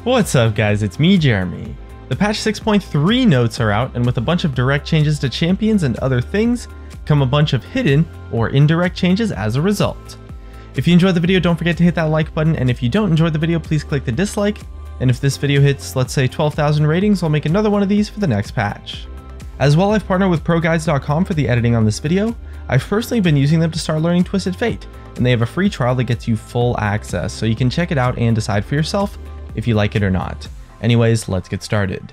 What's up guys, it's me Jeremy. The patch 6.3 notes are out, and with a bunch of direct changes to champions and other things, come a bunch of hidden or indirect changes as a result. If you enjoyed the video, don't forget to hit that like button, and if you don't enjoy the video, please click the dislike, and if this video hits, let's say 12,000 ratings, I'll make another one of these for the next patch. As well, I've partnered with ProGuides.com for the editing on this video. I've personally been using them to start learning Twisted Fate, and they have a free trial that gets you full access, so you can check it out and decide for yourself if you like it or not. Anyways, let's get started.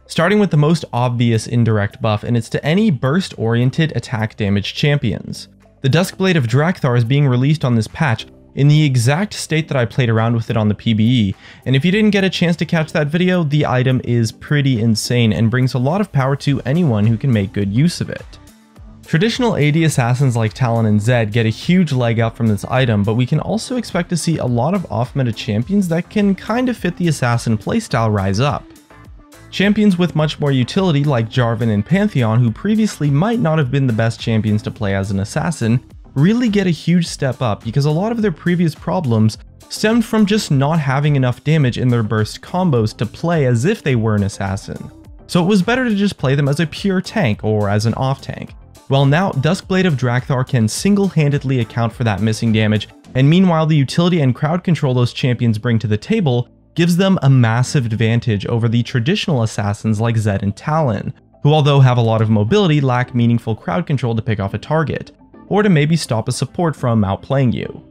Starting with the most obvious indirect buff, and it's to any burst-oriented attack damage champions. The Duskblade of Drakthar is being released on this patch in the exact state that I played around with it on the PBE, and if you didn't get a chance to catch that video, the item is pretty insane and brings a lot of power to anyone who can make good use of it. Traditional AD assassins like Talon and Zed get a huge leg up from this item, but we can also expect to see a lot of off-meta champions that can kind of fit the assassin playstyle rise up. Champions with much more utility like Jarvan and Pantheon, who previously might not have been the best champions to play as an assassin, really get a huge step up because a lot of their previous problems stemmed from just not having enough damage in their burst combos to play as if they were an assassin. So it was better to just play them as a pure tank or as an off tank. Well, now Duskblade of Drakthar can single-handedly account for that missing damage, and meanwhile the utility and crowd control those champions bring to the table gives them a massive advantage over the traditional assassins like Zed and Talon, who although have a lot of mobility, lack meaningful crowd control to pick off a target, or to maybe stop a support from outplaying you.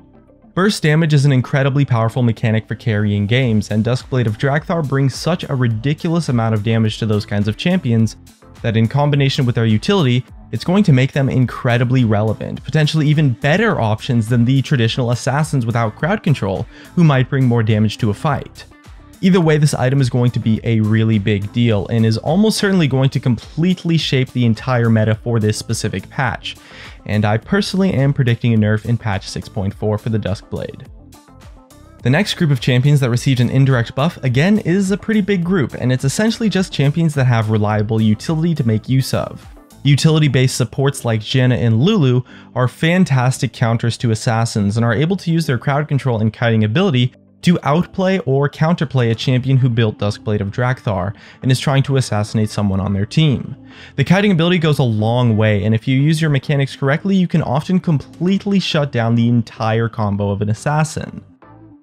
Burst damage is an incredibly powerful mechanic for carrying games, and Duskblade of Drakthar brings such a ridiculous amount of damage to those kinds of champions that in combination with their utility, it's going to make them incredibly relevant, potentially even better options than the traditional assassins without crowd control, who might bring more damage to a fight. Either way, this item is going to be a really big deal, and is almost certainly going to completely shape the entire meta for this specific patch, and I personally am predicting a nerf in patch 6.4 for the Duskblade. The next group of champions that received an indirect buff, again, is a pretty big group, and it's essentially just champions that have reliable utility to make use of. Utility-based supports like Janna and Lulu are fantastic counters to assassins and are able to use their crowd control and kiting ability to outplay or counterplay a champion who built Duskblade of Drakthar and is trying to assassinate someone on their team. The kiting ability goes a long way, and if you use your mechanics correctly, you can often completely shut down the entire combo of an assassin.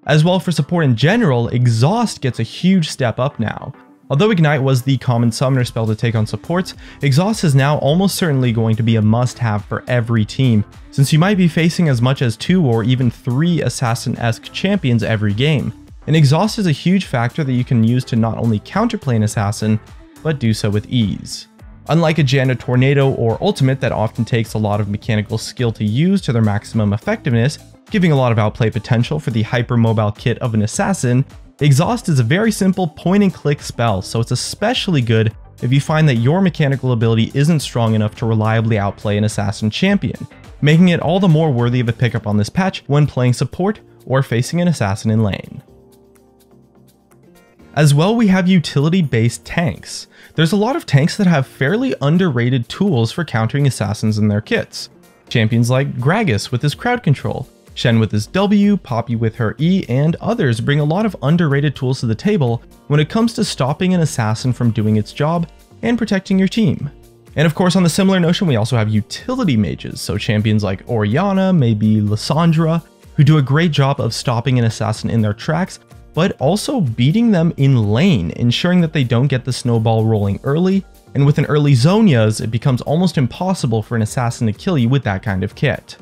As well, for support in general, Exhaust gets a huge step up now. Although Ignite was the common summoner spell to take on supports, Exhaust is now almost certainly going to be a must-have for every team, since you might be facing as much as 2 or even 3 assassin-esque champions every game, and Exhaust is a huge factor that you can use to not only counterplay an assassin, but do so with ease. Unlike a Janna Tornado or Ultimate that often takes a lot of mechanical skill to use to their maximum effectiveness, giving a lot of outplay potential for the hyper-mobile kit of an assassin, Exhaust is a very simple point-and-click spell, so it's especially good if you find that your mechanical ability isn't strong enough to reliably outplay an assassin champion, making it all the more worthy of a pickup on this patch when playing support or facing an assassin in lane. As well, we have utility-based tanks. There's a lot of tanks that have fairly underrated tools for countering assassins in their kits. Champions like Gragas with his crowd control, Shen with his W, Poppy with her E, and others bring a lot of underrated tools to the table when it comes to stopping an assassin from doing its job and protecting your team. And of course, on the similar notion, we also have utility mages, so champions like Orianna, maybe Lissandra, who do a great job of stopping an assassin in their tracks, but also beating them in lane, ensuring that they don't get the snowball rolling early, and with an early Zhonya's, it becomes almost impossible for an assassin to kill you with that kind of kit.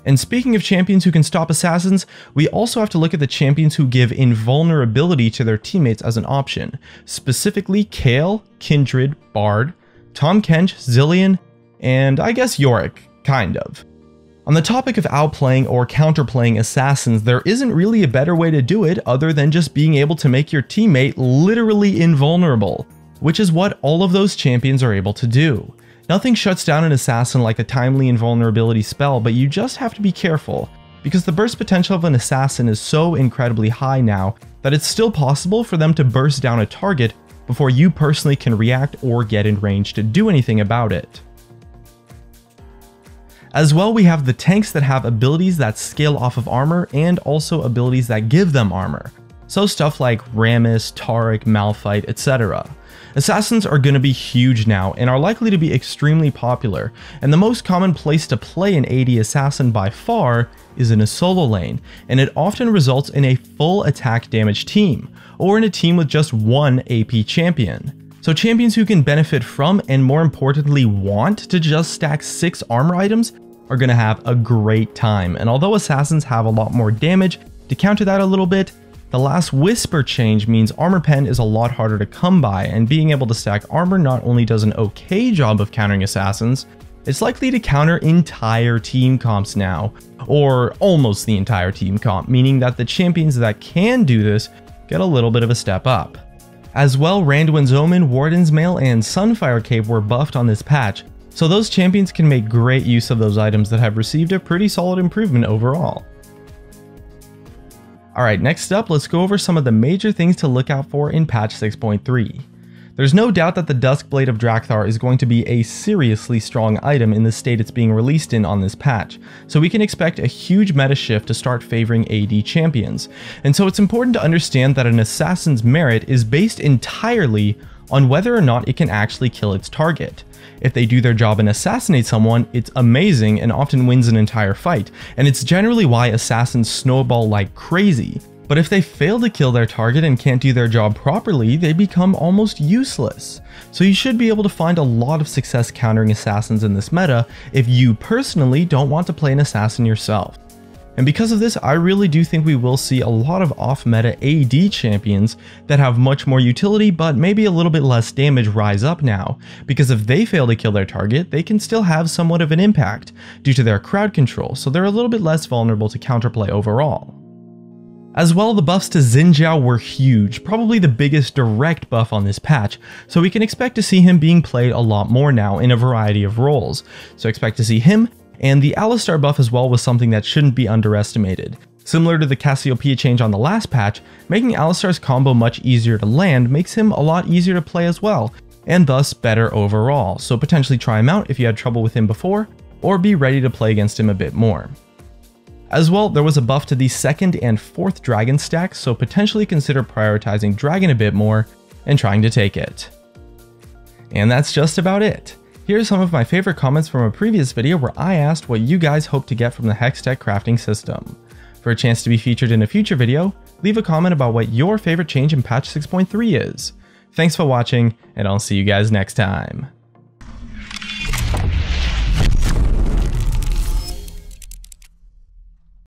And speaking of champions who can stop assassins, we also have to look at the champions who give invulnerability to their teammates as an option, specifically Kayle, Kindred, Bard, Tahm Kench, Zilean, and I guess Yorick, kind of. On the topic of outplaying or counterplaying assassins, there isn't really a better way to do it other than just being able to make your teammate literally invulnerable, which is what all of those champions are able to do. Nothing shuts down an assassin like the timely invulnerability spell, but you just have to be careful, because the burst potential of an assassin is so incredibly high now that it's still possible for them to burst down a target before you personally can react or get in range to do anything about it. As well, we have the tanks that have abilities that scale off of armor and also abilities that give them armor. So stuff like Rammus, Taric, Malphite, etc. Assassins are going to be huge now and are likely to be extremely popular, and the most common place to play an AD assassin by far is in a solo lane, and it often results in a full attack damage team, or in a team with just one AP champion. So champions who can benefit from and more importantly want to just stack 6 armor items are going to have a great time, and although assassins have a lot more damage, to counter that a little bit, the last Whisper change means armor pen is a lot harder to come by, and being able to stack armor not only does an okay job of countering assassins, it's likely to counter entire team comps now, or almost the entire team comp, meaning that the champions that can do this get a little bit of a step up. As well, Randuin's Omen, Warden's Mail, and Sunfire Cape were buffed on this patch, so those champions can make great use of those items that have received a pretty solid improvement overall. Alright, next up, let's go over some of the major things to look out for in patch 6.3. There's no doubt that the Duskblade of Drakthar is going to be a seriously strong item in the state it's being released in on this patch, so we can expect a huge meta shift to start favoring AD champions. And so it's important to understand that an assassin's merit is based entirely on whether or not it can actually kill its target. If they do their job and assassinate someone, it's amazing and often wins an entire fight, and it's generally why assassins snowball like crazy. But if they fail to kill their target and can't do their job properly, they become almost useless. So you should be able to find a lot of success countering assassins in this meta if you personally don't want to play an assassin yourself. And because of this, I really do think we will see a lot of off-meta AD champions that have much more utility but maybe a little bit less damage rise up now, because if they fail to kill their target, they can still have somewhat of an impact due to their crowd control, so they're a little bit less vulnerable to counterplay overall. As well, the buffs to Xin Zhao were huge, probably the biggest direct buff on this patch, so we can expect to see him being played a lot more now in a variety of roles. So expect to see him, and the Alistar buff as well was something that shouldn't be underestimated. Similar to the Cassiopeia change on the last patch, making Alistar's combo much easier to land makes him a lot easier to play as well, and thus better overall, so potentially try him out if you had trouble with him before, or be ready to play against him a bit more. As well, there was a buff to the 2nd and 4th dragon stacks, so potentially consider prioritizing dragon a bit more and trying to take it. And that's just about it. Here are some of my favorite comments from a previous video where I asked what you guys hope to get from the Hextech crafting system. For a chance to be featured in a future video, leave a comment about what your favorite change in patch 6.3 is. Thanks for watching, and I'll see you guys next time.